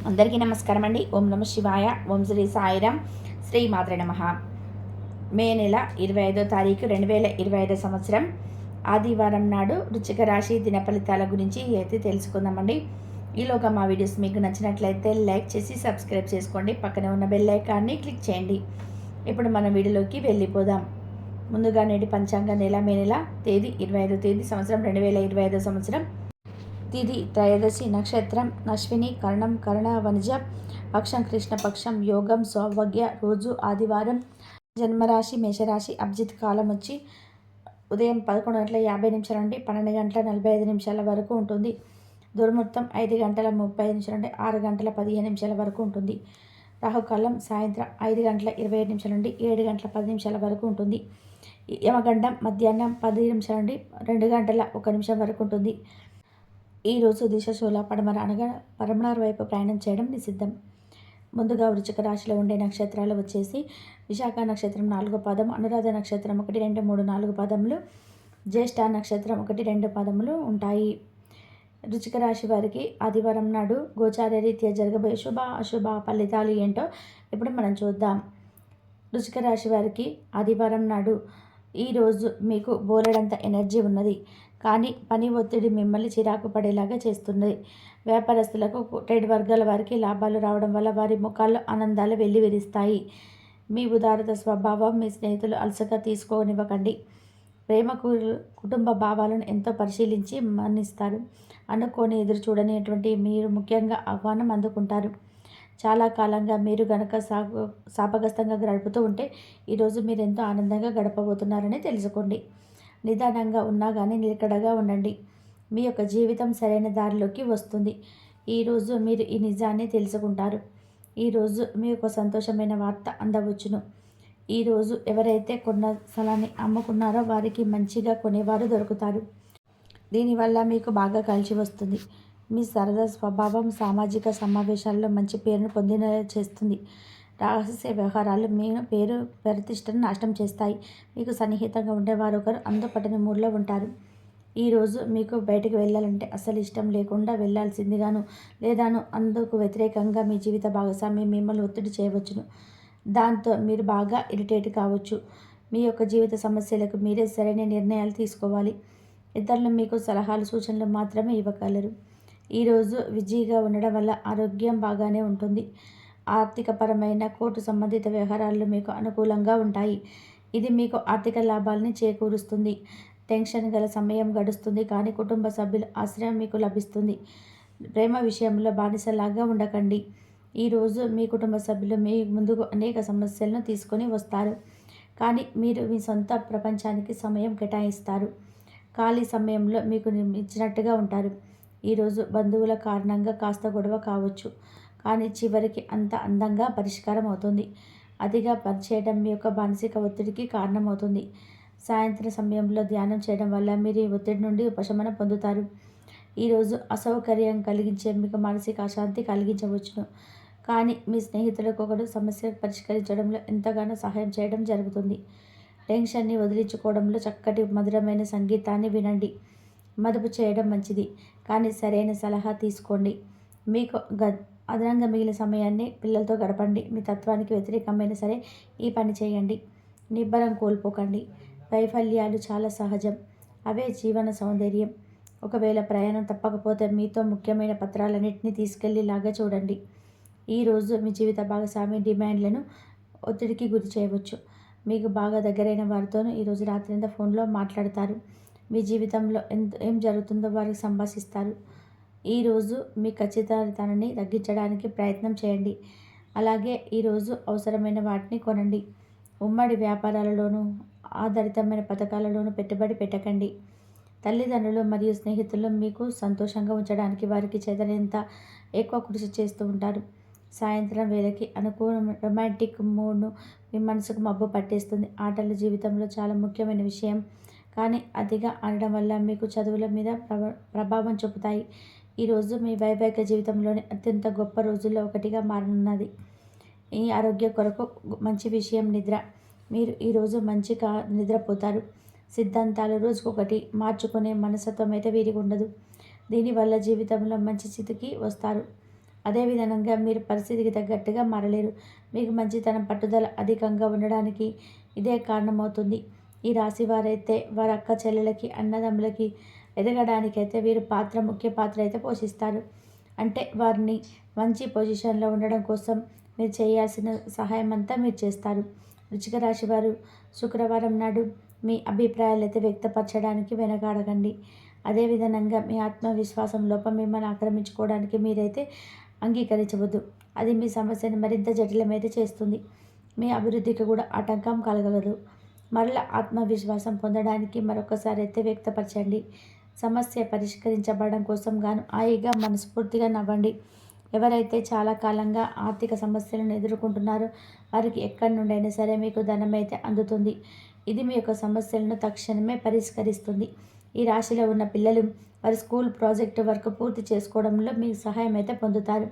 అందరికీ నమస్కారం అండి. ఓం నమ శివాయ. ఓం శ్రీ సాయిరాం. శ్రీ మాత్రే నమః. మే నెల 25వ తారీఖు 2025 సంవత్సరం ఆదివారం నాడు వృశ్చిక రాశి దిన ఫలితాల గురించి అయితే తెలుసుకుందామండి. ఈలోగా మా వీడియోస్ మీకు నచ్చినట్లయితే లైక్ చేసి సబ్స్క్రైబ్ చేసుకోండి. పక్కనే ఉన్న బెల్ ఐకాన్ని క్లిక్ చేయండి. ఇప్పుడు మన వీడియోలోకి వెళ్ళిపోదాం. ముందుగా నేటి పంచాంగ నెల మే నెల తేదీ 25వ తేదీ సంవత్సరం 2025 సంవత్సరం తిథి త్రయోదశి, నక్షత్రం అశ్విని, కరణం కరణ వనిజ, పక్షం కృష్ణపక్షం, యోగం సౌభాగ్య, రోజు ఆదివారం, జన్మరాశి మేషరాశి, అభిజిత్ కాలం వచ్చి ఉదయం 11:50 నుండి 12:45 వరకు ఉంటుంది. దుర్ముహూర్తం 5:35 నుండి 6:15 వరకు ఉంటుంది. రాహుకాలం సాయంత్రం 5:27 నుండి 7:10 వరకు ఉంటుంది. యమగండం మధ్యాహ్నం 10 నుండి 2:01 వరకు ఉంటుంది. ఈరోజు దిశశూల పడమర అనగా పడమర వైపు ప్రయాణం చేయడం నిషిద్ధం. ముందుగా వృశ్చిక రాశిలో ఉండే నక్షత్రాలు వచ్చేసి విశాఖ నక్షత్రం 4వ పాదం, అనురాధ నక్షత్రం 1, 2, 3, 4 పాదములు, జ్యేష్ఠ నక్షత్రం 1, 2 పాదములు ఉంటాయి. వృశ్చిక రాశి వారికి ఆదివారం నాడు గోచార రీత్యా జరగబోయే శుభ అశుభ ఫలితాలు ఏంటో ఇప్పుడు మనం చూద్దాం. వృశ్చిక రాశి వారికి ఆదివారం నాడు ఈరోజు మీకు బోలెడంత ఎనర్జీ ఉన్నది, కానీ పని ఒత్తిడి మిమ్మల్ని చిరాకు పడేలాగా చేస్తున్నది. వ్యాపారస్తులకు, ట్రేడ్ వర్గాల వారికి లాభాలు రావడం వల్ల వారి ముఖాల్లో ఆనందాలు వెల్లివిరుస్తాయి. మీ ఉదారత స్వభావం మీ స్నేహితులు అలసగా తీసుకోనివ్వకండి. ప్రేమ కుటుంబ భావాలను ఎంతో పరిశీలించి మన్నిస్తారు. అనుకోని ఎదురు చూడనిటువంటి మీరు ముఖ్యంగా ఆహ్వానం అందుకుంటారు. చాలా కాలంగా మీరు గనక శాపగ్రస్తంగా గడుపుతూ ఉంటే ఈరోజు మీరు ఎంతో ఆనందంగా గడపబోతున్నారని తెలుసుకోండి. నిదానంగా ఉన్నా కానీ నిలకడగా ఉండండి. మీ యొక్క జీవితం సరైన దారిలోకి వస్తుంది. ఈరోజు మీరు ఈ నిజాన్ని తెలుసుకుంటారు. ఈరోజు మీ యొక్క సంతోషమైన వార్త అందవచ్చును. ఈరోజు ఎవరైతే కొన్న స్థలాన్ని అమ్ముకున్నారో వారికి మంచిగా కొనేవారు దొరుకుతారు. దీనివల్ల మీకు బాగా కలిసి వస్తుంది. మీ సరదా స్వభావం సామాజిక సమావేశాల్లో మంచి పేరును పొందిన చేస్తుంది. రహస్య వ్యవహారాలు మీ పేరు ప్రతిష్టను నాశనం చేస్తాయి. మీకు సన్నిహితంగా ఉండేవారు ఒకరు అందుపట్టని మూడ్లో ఉంటారు. ఈరోజు మీకు బయటకు వెళ్ళాలంటే అసలు ఇష్టం లేకుండా వెళ్ళాల్సిందిగాను లేదాను అందుకు వ్యతిరేకంగా మీ జీవిత భాగస్వామి మిమ్మల్ని ఒత్తిడి చేయవచ్చును. దాంతో మీరు బాగా ఇరిటేట్ కావచ్చు. మీ యొక్క జీవిత సమస్యలకు మీరే సరైన నిర్ణయాలు తీసుకోవాలి. ఇతరులు మీకు సలహాలు సూచనలు మాత్రమే ఇవ్వగలరు. ఈరోజు బిజీగా ఉండడం వల్ల ఆరోగ్యం బాగానే ఉంటుంది. ఆర్థికపరమైన కోర్టు సంబంధిత వ్యవహారాలు మీకు అనుకూలంగా ఉంటాయి. ఇది మీకు ఆర్థిక లాభాలని చేకూరుస్తుంది. టెన్షన్ గల సమయం గడుస్తుంది, కానీ కుటుంబ సభ్యుల ఆశ్రయం మీకు లభిస్తుంది. ప్రేమ విషయంలో బానిసలాగా ఉండకండి. ఈరోజు మీ కుటుంబ సభ్యులు మీ ముందుకు అనేక సమస్యలను తీసుకొని వస్తారు, కానీ మీరు మీ సొంత ప్రపంచానికి సమయం కేటాయిస్తారు. ఖాళీ సమయంలో మీకు ఇచ్చినట్టుగా ఉంటారు. ఈరోజు బంధువుల కారణంగా కాస్త గొడవ కావచ్చు, కానీ చివరికి అంత అందంగా పరిష్కారం అవుతుంది. అతిగా పనిచేయడం మీ యొక్క మానసిక ఒత్తిడికి కారణమవుతుంది. సాయంత్రం సమయంలో ధ్యానం చేయడం వల్ల మీరు ఈ ఒత్తిడి నుండి ఉపశమనం పొందుతారు. ఈరోజు అసౌకర్యం కలిగించే మీకు మానసిక అశాంతి కలిగించవచ్చును, కానీ మీ స్నేహితులకు ఒకరు సమస్య పరిష్కరించడంలో ఎంతగానో సహాయం చేయడం జరుగుతుంది. టెన్షన్ని వదిలించుకోవడంలో చక్కటి మధురమైన సంగీతాన్ని వినండి. మదుపు చేయడం మంచిది, కానీ సరైన సలహా తీసుకోండి. మీకు అదనంగా మిగిలిన సమయాన్ని పిల్లలతో గడపండి. మీ తత్వానికి వ్యతిరేకమైన సరే ఈ పని చేయండి. నిబ్బరం కోల్పోకండి. వైఫల్యాలు చాలా సహజం, అవే జీవన సౌందర్యం. ఒకవేళ ప్రయాణం తప్పకపోతే మీతో ముఖ్యమైన పత్రాలన్నింటినీ తీసుకెళ్లేలాగా చూడండి. ఈరోజు మీ జీవిత భాగస్వామి డిమాండ్లను ఒత్తిడికి గురి చేయవచ్చు. మీకు బాగా దగ్గరైన వారితోనూ ఈరోజు రాత్రింతా ఫోన్లో మాట్లాడతారు. మీ జీవితంలో ఏం జరుగుతుందో వారికి సంభాషిస్తారు. ఈరోజు మీ ఖచ్చితత్వాన్ని తగ్గించడానికి ప్రయత్నం చేయండి. అలాగే ఈరోజు అవసరమైన వాటిని కొనండి. ఉమ్మడి వ్యాపారాలలోనూ ఆధారితమైన పథకాలలోనూ పెట్టుబడి పెట్టకండి. తల్లిదండ్రులు మరియు స్నేహితులు మీకు సంతోషంగా ఉంచడానికి వారికి చేతనంత ఎక్కువ కృషి చేస్తూ ఉంటారు. సాయంత్రం వేళకి అనుకూల రొమాంటిక్ మూడ్ను మీ మనసుకు మబ్బు పట్టేస్తుంది. ఆటలు జీవితంలో చాలా ముఖ్యమైన విషయం, కానీ అతిగా ఆడడం వల్ల మీకు చదువుల మీద ప్రభావం చూపుతాయి. ఈరోజు మీ వైవాహిక జీవితంలోని అత్యంత గొప్ప రోజుల్లో ఒకటిగా మారనున్నది. ఈ ఆరోగ్యం కొరకు మంచి విషయం నిద్ర. మీరు ఈరోజు మంచిగా నిద్రపోతారు. సిద్ధాంతాలు రోజుకొకటి మార్చుకునే మనస్తత్వం అయితే వీరికి ఉండదు. దీనివల్ల జీవితంలో మంచి స్థితికి వస్తారు. అదేవిధంగా మీరు పరిస్థితికి తగ్గట్టుగా మారలేరు. మీకు మంచితనం, పట్టుదల అధికంగా ఉండడానికి ఇదే కారణమవుతుంది. ఈ రాశి వారైతే వారి అక్క చెల్లెలకి, అన్నదమ్ములకి ఎదగడానికైతే వీరు ముఖ్య పాత్ర అయితే పోషిస్తారు. అంటే వారిని మంచి పొజిషన్లో ఉండడం కోసం మీరు చేయాల్సిన సహాయం అంతా మీరు చేస్తారు. వృశ్చిక రాశి వారు శుక్రవారం నాడు మీ అభిప్రాయాలు అయితే వ్యక్తపరచడానికి వెనకాడకండి. అదేవిధంగా మీ ఆత్మవిశ్వాసం లోపం మిమ్మల్ని ఆక్రమించుకోవడానికి మీరైతే అంగీకరించవద్దు. అది మీ సమస్యను మరింత జటిలమైతే చేస్తుంది. మీ అభివృద్ధికి కూడా ఆటంకం కలగలదు. మరల ఆత్మవిశ్వాసం పొందడానికి మరొకసారి అయితే వ్యక్తపరచండి. సమస్య పరిష్కరించబడడం కోసం గాను హాయిగా మనస్ఫూర్తిగా నవ్వండి. ఎవరైతే చాలా కాలంగా ఆర్థిక సమస్యలను ఎదుర్కొంటున్నారో వారికి ఎక్కడి నుండైనా సరే మీకు ధనం అయితే అందుతుంది. ఇది మీ యొక్క సమస్యలను తక్షణమే పరిష్కరిస్తుంది. ఈ రాశిలో ఉన్న పిల్లలు వారి స్కూల్ ప్రాజెక్టు వర్క్ పూర్తి చేసుకోవడంలో మీ సహాయం అయితే పొందుతారు.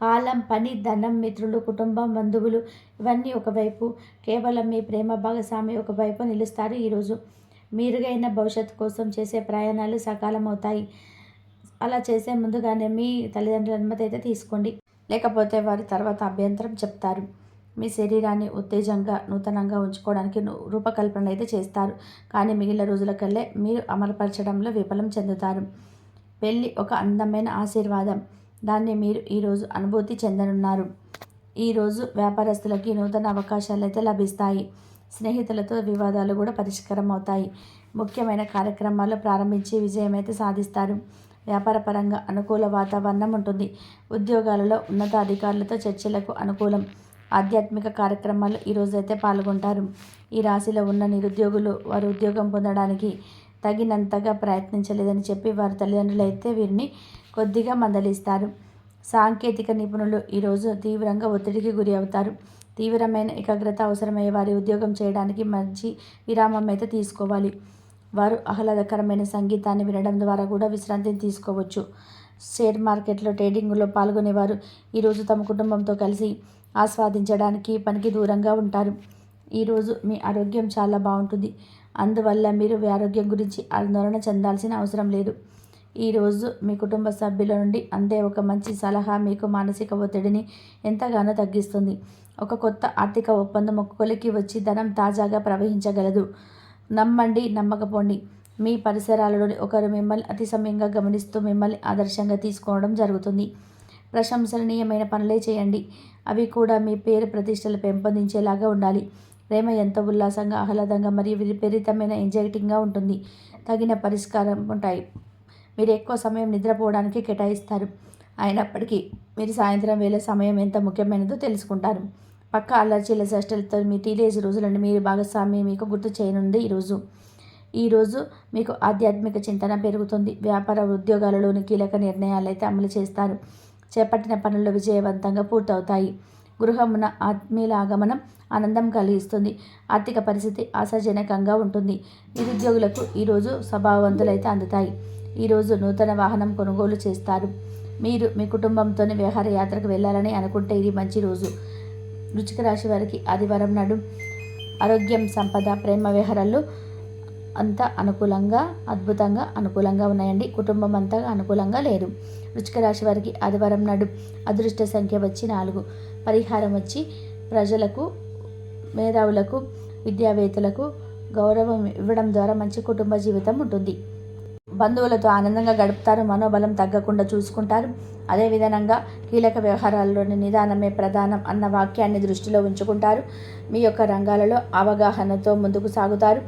కాలం, పని, ధనం, మిత్రులు, కుటుంబం, బంధువులు ఇవన్నీ ఒకవైపు, కేవలం మీ ప్రేమ భాగస్వామి ఒకవైపు నిలుస్తారు. ఈరోజు మెరుగైన భవిష్యత్తు కోసం చేసే ప్రయాణాలు సకాలం అవుతాయి. అలా చేసే ముందుగానే మీ తల్లిదండ్రుల అనుమతి అయితే తీసుకోండి. లేకపోతే వారి తర్వాత అభ్యంతరం చెప్తారు. మీ శరీరాన్ని ఉత్తేజంగా, నూతనంగా ఉంచుకోవడానికి రూపకల్పన అయితే చేస్తారు. కానీ మిగిలిన రోజులకల్లే మీరు అమలుపరచడంలో విఫలం చెందుతారు. పెళ్ళి ఒక అందమైన ఆశీర్వాదం. దాన్ని మీరు ఈరోజు అనుభూతి చెందనున్నారు. ఈరోజు వ్యాపారస్తులకి నూతన అవకాశాలు అయితే లభిస్తాయి. స్నేహితులతో వివాదాలు కూడా పరిష్కారం అవుతాయి. ముఖ్యమైన కార్యక్రమాలు ప్రారంభించి విజయం అయితే సాధిస్తారు. వ్యాపారపరంగా అనుకూల వాతావరణం ఉంటుంది. ఉద్యోగాలలో ఉన్నతాధికారులతో చర్చలకు అనుకూలం. ఆధ్యాత్మిక కార్యక్రమాలు ఈరోజైతే పాల్గొంటారు. ఈ రాశిలో ఉన్న నిరుద్యోగులు వారు ఉద్యోగం పొందడానికి తగినంతగా ప్రయత్నించలేదని చెప్పి వారి తల్లిదండ్రులు అయితే వీరిని కొద్దిగా మందలిస్తారు. సాంకేతిక నిపుణులు ఈరోజు తీవ్రంగా ఒత్తిడికి గురి అవుతారు. తీవ్రమైన ఏకాగ్రత అవసరమయ్యే వారి ఉద్యోగం చేయడానికి మంచి విరామం అయితే తీసుకోవాలి. వారు ఆహ్లాదకరమైన సంగీతాన్ని వినడం ద్వారా కూడా విశ్రాంతిని తీసుకోవచ్చు. షేర్ మార్కెట్లో ట్రేడింగ్లో పాల్గొనేవారు ఈరోజు తమ కుటుంబంతో కలిసి ఆస్వాదించడానికి పనికి దూరంగా ఉంటారు. ఈరోజు మీ ఆరోగ్యం చాలా బాగుంటుంది. అందువల్ల మీరు మీ ఆరోగ్యం గురించి ఆందోళన చెందాల్సిన అవసరం లేదు. ఈరోజు మీ కుటుంబ సభ్యుల నుండి అందే ఒక మంచి సలహా మీకు మానసిక ఒత్తిడిని ఎంతగానో తగ్గిస్తుంది. ఒక కొత్త ఆర్థిక ఒప్పందం ఒక్కొక్కరికి వచ్చి ధనం తాజాగా ప్రవహించగలదు. నమ్మండి, నమ్మకపోండి. మీ పరిసరాలలోని ఒకరు మిమ్మల్ని అతి సమయంగా గమనిస్తూ మిమ్మల్ని ఆదర్శంగా తీసుకోవడం జరుగుతుంది. ప్రశంసనీయమైన పనులే చేయండి. అవి కూడా మీ పేరు ప్రతిష్టలు పెంపొందించేలాగా ఉండాలి. ప్రేమ ఎంతో ఉల్లాసంగా, ఆహ్లాదంగా మరియు విపరీతమైన ఎంజైటింగ్గా ఉంటుంది. తగిన పరిష్కారం ఉంటాయి. మీరు ఎక్కువ సమయం నిద్రపోవడానికి కేటాయిస్తారు. అయినప్పటికీ మీరు సాయంత్రం వేళ సమయం ఎంత ముఖ్యమైనదో తెలుసుకుంటారు. పక్క అల్లర్చీల చేష్టలతో మీ టీనేజ్ రోజులను మీరు భాగస్వామి మీకు గుర్తు చేయనుంది. ఈరోజు మీకు ఆధ్యాత్మిక చింతన పెరుగుతుంది. వ్యాపార ఉద్యోగాలలోని కీలక నిర్ణయాలు అయితే అమలు చేస్తారు. చేపట్టిన పనుల్లో విజయవంతంగా పూర్తవుతాయి. గృహమున ఆత్మీయుల ఆగమనం ఆనందం కలిగిస్తుంది. ఆర్థిక పరిస్థితి ఆశాజనకంగా ఉంటుంది. నిరుద్యోగులకు ఈరోజు స్వభావవంతులైతే అందుతాయి. ఈరోజు నూతన వాహనం కొనుగోలు చేస్తారు. మీరు మీ కుటుంబంతోనే విహారయాత్రకు వెళ్ళాలని అనుకుంటే ఇది మంచి రోజు. వృశ్చిక రాశి వారికి ఆదివారం నాడు ఆరోగ్యం, సంపద, ప్రేమ వ్యవహారాలు అంతా అద్భుతంగా అనుకూలంగా ఉన్నాయండి. కుటుంబం అంతా అనుకూలంగా లేరు. వృశ్చిక రాశి వారికి ఆదివారం నాడు అదృష్ట సంఖ్య వచ్చి 4. పరిహారం వచ్చి ప్రజలకు, మేధావులకు, విద్యావేత్తలకు గౌరవం ఇవ్వడం ద్వారా మంచి కుటుంబ జీవితం ఉంటుంది. బంధువులతో ఆనందంగా గడుపుతారు. మనోబలం తగ్గకుండా చూసుకుంటారు. అదేవిధంగా కీలక వ్యవహారాల్లోని నిదానమే ప్రధానం అన్న వాక్యాన్ని దృష్టిలో ఉంచుకుంటారు. మీ యొక్క రంగాలలో అవగాహనతో ముందుకు సాగుతారు.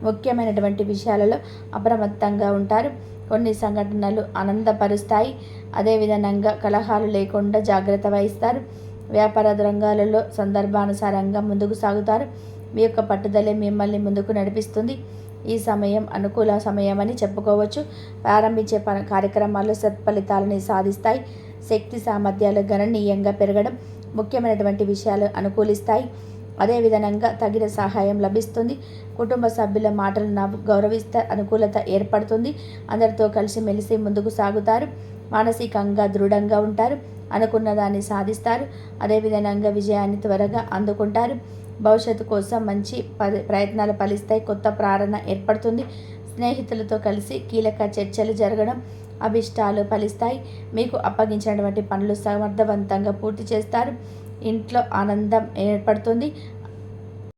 ముఖ్యమైనటువంటి విషయాలలో అప్రమత్తంగా ఉంటారు. కొన్ని సంఘటనలు ఆనందపరుస్తాయి. అదేవిధంగా కలహాలు లేకుండా జాగ్రత్త వహిస్తారు. వ్యాపార రంగాలలో సందర్భానుసారంగా ముందుకు సాగుతారు. మీ యొక్క పట్టుదలే మిమ్మల్ని ముందుకు నడిపిస్తుంది. ఈ సమయం అనుకూల సమయం అని చెప్పుకోవచ్చు. ప్రారంభించే కార్యక్రమాలు సత్ఫలితాలని సాధిస్తాయి. శక్తి సామర్థ్యాలు గణనీయంగా పెరగడం, ముఖ్యమైనటువంటి విషయాలు అనుకూలిస్తాయి. అదేవిధంగా తగిన సహాయం లభిస్తుంది. కుటుంబ సభ్యుల మాటలను గౌరవిస్తే అనుకూలత ఏర్పడుతుంది. అందరితో కలిసిమెలిసి ముందుకు సాగుతారు. మానసికంగా దృఢంగా ఉంటారు. అనుకున్న దాన్ని సాధిస్తారు. అదేవిధంగా విజయాన్ని త్వరగా అందుకుంటారు. భవిష్యత్తు కోసం మంచి ప్రయత్నాలు ఫలిస్తాయి. కొత్త ప్రేరణ ఏర్పడుతుంది. స్నేహితులతో కలిసి కీలక చర్చలు జరగడం, అభిష్టాలు ఫలిస్తాయి. మీకు అప్పగించినటువంటి పనులు సమర్థవంతంగా పూర్తి చేస్తారు. ఇంట్లో ఆనందం ఏర్పడుతుంది.